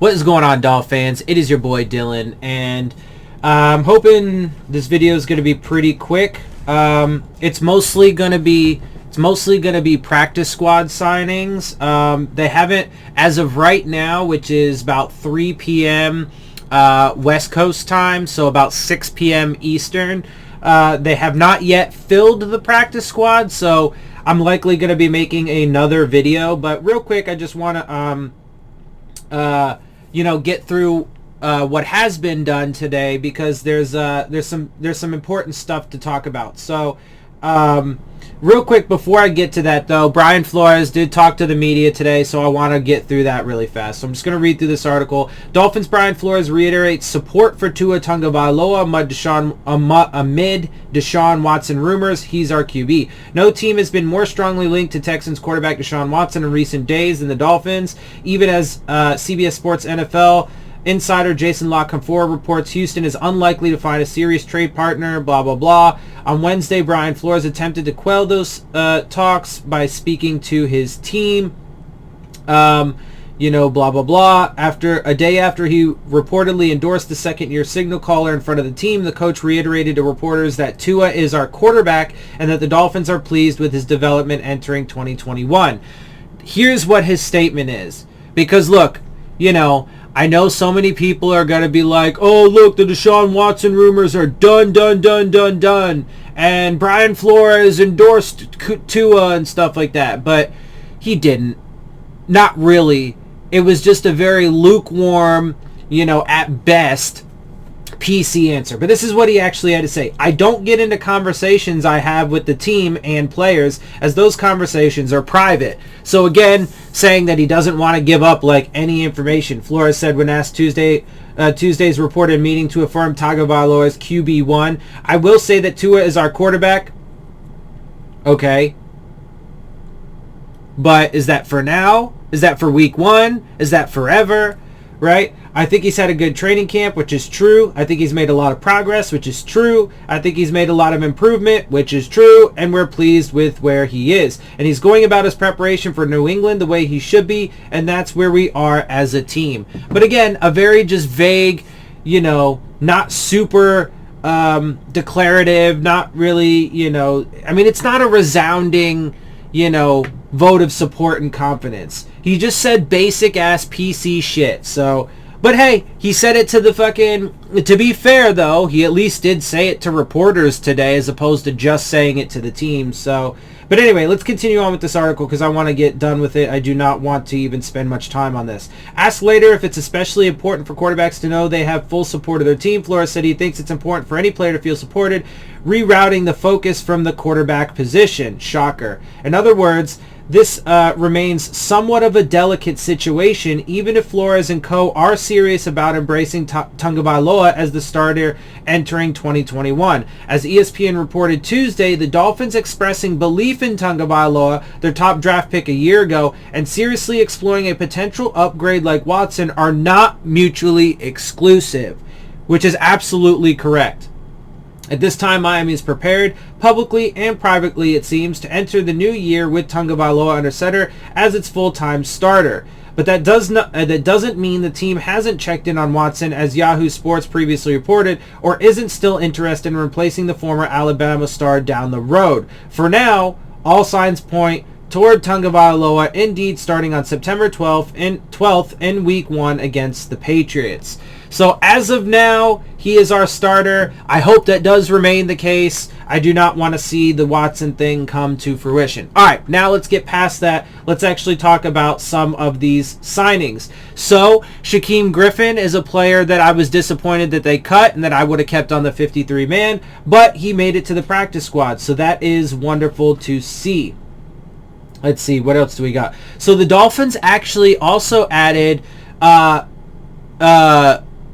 What is going on, Dolphins fans? It is your boy Dillon, and I'm hoping this video is going to be pretty quick. It's mostly going to be practice squad signings. They haven't, as of right now, which is about 3 p.m. West Coast time, so about 6 p.m. Eastern. They have not yet filled the practice squad, so I'm likely going to be making another video. But real quick, I just want to get through what has been done today, because there's some important stuff to talk about. So real quick before I get to that, though, Brian Flores did talk to the media today, so I want to get through that really fast. So I'm just going to read through this article. Dolphins Brian Flores reiterates support for Tua Tagovailoa amid Deshaun Watson rumors. He's our QB. No team has been more strongly linked to Texans quarterback Deshaun Watson in recent days than the Dolphins, even as CBS Sports NFL insider Jason La Canfora reports Houston is unlikely to find a serious trade partner, blah, blah, blah. On Wednesday, Brian Flores attempted to quell those talks by speaking to his team, blah, blah, blah. A day after he reportedly endorsed the second-year signal caller in front of the team, the coach reiterated to reporters that Tua is our quarterback and that the Dolphins are pleased with his development entering 2021. Here's what his statement is. Because, look, I know so many people are going to be like, oh, look, the Deshaun Watson rumors are done. And Brian Flores endorsed Tua and stuff like that. But he didn't. Not really. It was just a very lukewarm, at best, PC answer. But this is what he actually had to say. I don't get into conversations I have with the team and players, as those conversations are private. So again, saying that he doesn't want to give up any information. Flores said when asked Tuesday's reported meeting to affirm Tagovailoa's QB1. I will say that Tua is our quarterback. Okay. But is that for now? Is that for week 1? Is that forever? Right? I think he's had a good training camp, which is true. I think he's made a lot of progress, which is true. I think he's made a lot of improvement, which is true. And we're pleased with where he is. And he's going about his preparation for New England the way he should be. And that's where we are as a team. But again, a very just vague, not super declarative, not really, it's not a resounding, vote of support and confidence. He just said basic ass PC shit. So, but hey, he said it to to be fair though, he at least did say it to reporters today as opposed to just saying it to the team. So, but anyway, let's continue on with this article because I want to get done with it. I do not want to even spend much time on this. Asked later if it's especially important for quarterbacks to know they have full support of their team, Flores said he thinks it's important for any player to feel supported, rerouting the focus from the quarterback position. Shocker. In other words, this remains somewhat of a delicate situation, even if Flores and co. are serious about embracing Tagovailoa as the starter entering 2021. As ESPN reported Tuesday, the Dolphins expressing belief in Tagovailoa, their top draft pick a year ago, and seriously exploring a potential upgrade like Watson are not mutually exclusive, which is absolutely correct. At this time, Miami is prepared, publicly and privately, it seems, to enter the new year with Tagovailoa under center as its full-time starter. But that doesn't mean the team hasn't checked in on Watson, as Yahoo Sports previously reported, or isn't still interested in replacing the former Alabama star down the road. For now, all signs point toward Tagovailoa indeed starting on September 12th in Week 1 against the Patriots. So as of now, he is our starter. I hope that does remain the case. I do not want to see the Watson thing come to fruition. All right, now let's get past that. Let's actually talk about some of these signings. So Shakeem Griffin is a player that I was disappointed that they cut and that I would have kept on the 53-man, but he made it to the practice squad. So that is wonderful to see. Let's see, what else do we got? So the Dolphins actually also added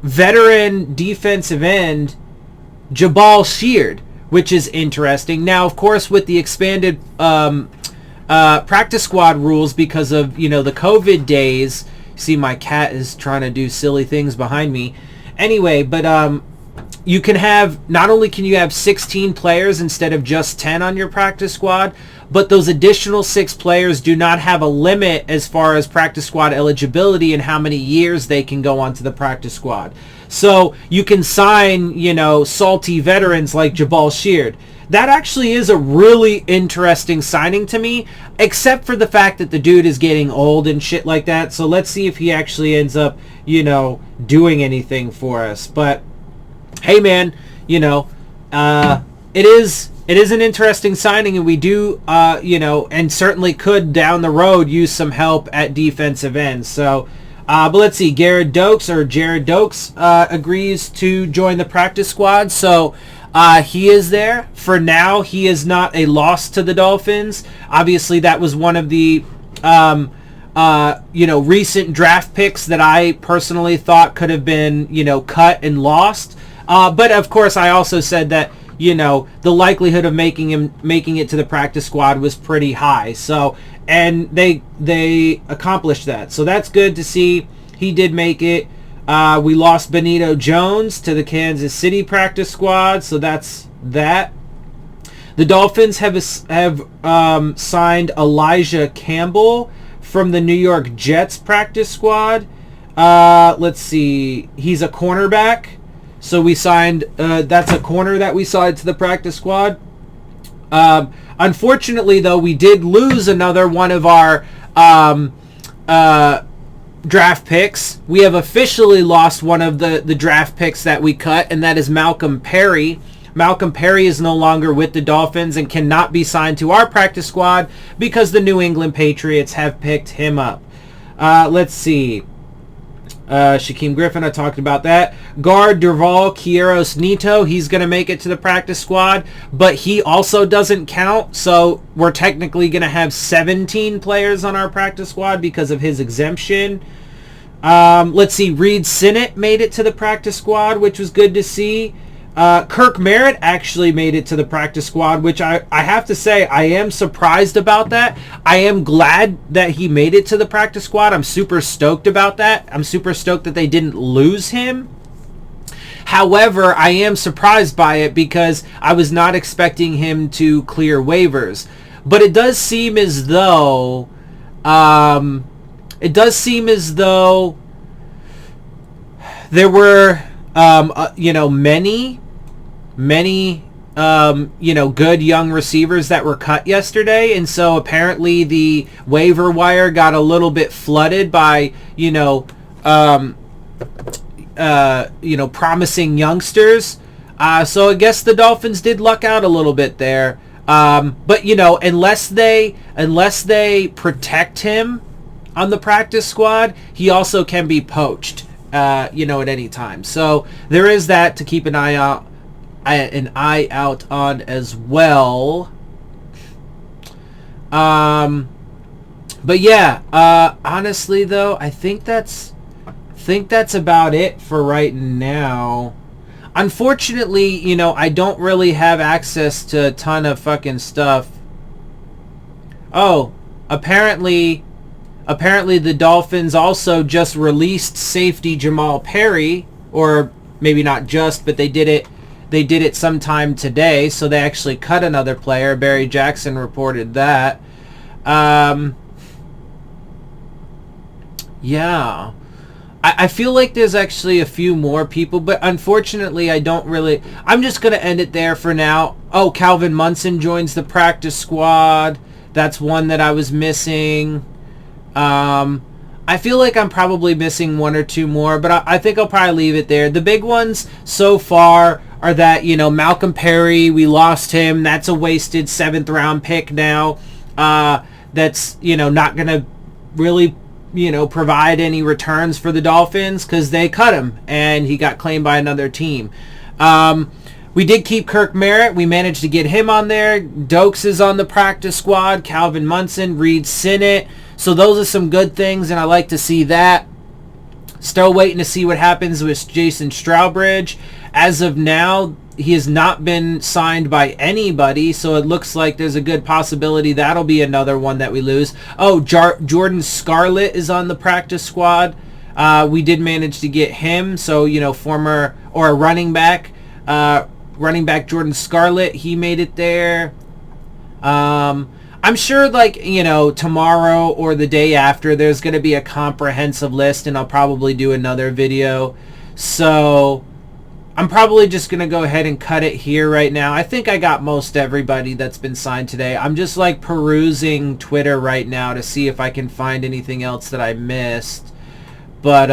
veteran defensive end Jabal Sheard, which is interesting. Now, of course, with the expanded practice squad rules because of, the COVID days. See, my cat is trying to do silly things behind me. Anyway, but you can have, not only can you have 16 players instead of just 10 on your practice squad, but those additional 6 players do not have a limit as far as practice squad eligibility and how many years they can go onto the practice squad. So you can sign, salty veterans like Jabal Sheard. That actually is a really interesting signing to me, except for the fact that the dude is getting old and shit like that. So let's see if he actually ends up, doing anything for us. But hey, man, it is an interesting signing, and we do, and certainly could down the road use some help at defensive end. So, but let's see, Jared Dokes agrees to join the practice squad. So he is there. For now, he is not a loss to the Dolphins. Obviously, that was one of the recent draft picks that I personally thought could have been, cut and lost. But of course, I also said that, the likelihood of making it to the practice squad was pretty high. So, and they accomplished that. So that's good to see. He did make it. We lost Benito Jones to the Kansas City practice squad. So that's that. The Dolphins have signed Elijah Campbell from the New York Jets practice squad. Let's see. He's a cornerback. So we signed, that's a corner that we signed to the practice squad. Unfortunately, though, we did lose another one of our draft picks. We have officially lost one of the draft picks that we cut, and that is Malcolm Perry. Malcolm Perry is no longer with the Dolphins and cannot be signed to our practice squad because the New England Patriots have picked him up. Let's see. Shakeem Griffin, I talked about that. Guard Durval Quiros Neto, he's going to make it to the practice squad, but he also doesn't count, so we're technically going to have 17 players on our practice squad because of his exemption. Let's see, Reed Sinnott made it to the practice squad, which was good to see. Kirk Merritt actually made it to the practice squad, which I have to say, I am surprised about that. I am glad that he made it to the practice squad. I'm super stoked about that. I'm super stoked that they didn't lose him. However, I am surprised by it because I was not expecting him to clear waivers. But it does seem as though, there were, many good young receivers that were cut yesterday, and so apparently the waiver wire got a little bit flooded by promising youngsters. So I guess the Dolphins did luck out a little bit there. But unless they protect him on the practice squad, he also can be poached. At any time. So there is that to keep an eye out on as well. But yeah, honestly though, I think that's about it for right now. Unfortunately, I don't really have access to a ton of fucking stuff. Oh, apparently the Dolphins also just released safety Jamal Perry, or maybe not just, but they did it sometime today, so they actually cut another player. Barry Jackson reported that. Yeah. I feel like there's actually a few more people, but unfortunately I'm just going to end it there for now. Oh, Calvin Munson joins the practice squad. That's one that I was missing. I feel like I'm probably missing one or two more, but I think I'll probably leave it there. The big ones so far are that, Malcolm Perry, we lost him. That's a wasted 7th round pick now. That's, not going to really, provide any returns for the Dolphins because they cut him and he got claimed by another team. We did keep Kirk Merritt. We managed to get him on there. Dokes is on the practice squad. Calvin Munson, Reed Sinnott. So those are some good things, and I like to see that. Still waiting to see what happens with Jason Strawbridge. As of now, he has not been signed by anybody, so it looks like there's a good possibility that'll be another one that we lose. Oh, Jordan Scarlett is on the practice squad. We did manage to get him, so, former or a running back Running back Jordan Scarlett, he made it there. I'm sure, like, you know, tomorrow or the day after, there's going to be a comprehensive list, and I'll probably do another video. So I'm probably just going to go ahead and cut it here right now. I think I got most everybody that's been signed today. I'm just, like, perusing Twitter right now to see if I can find anything else that I missed. But,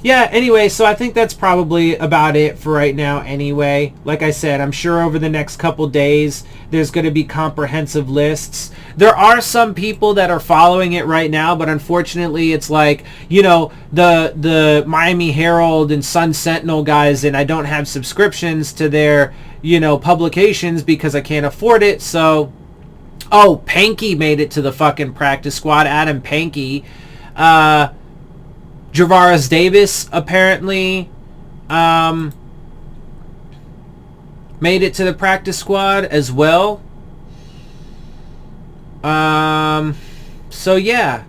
yeah, anyway, so I think that's probably about it for right now anyway. Like I said, I'm sure over the next couple days there's going to be comprehensive lists. There are some people that are following it right now, but unfortunately it's like, you know, the Miami Herald and Sun Sentinel guys, and I don't have subscriptions to their, you know, publications because I can't afford it. So, oh, Pankey made it to the fucking practice squad. Adam Pankey. Javaris Davis apparently made it to the practice squad as well. So yeah,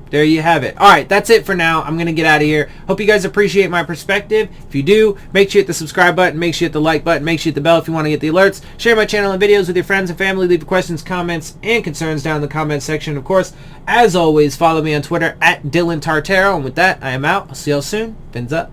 there you have it. All right, that's it for now. I'm gonna get out of here. Hope you guys appreciate my perspective. If you do, make sure you hit the subscribe button, make sure you hit the like button, make sure you hit the bell if you want to get the alerts. Share my channel and videos with your friends and family. Leave your questions, comments, and concerns down in the comment section. Of course, as always, follow me on Twitter at Dillon Tartaro. And with that, I am out. I'll see y'all soon. Fins up.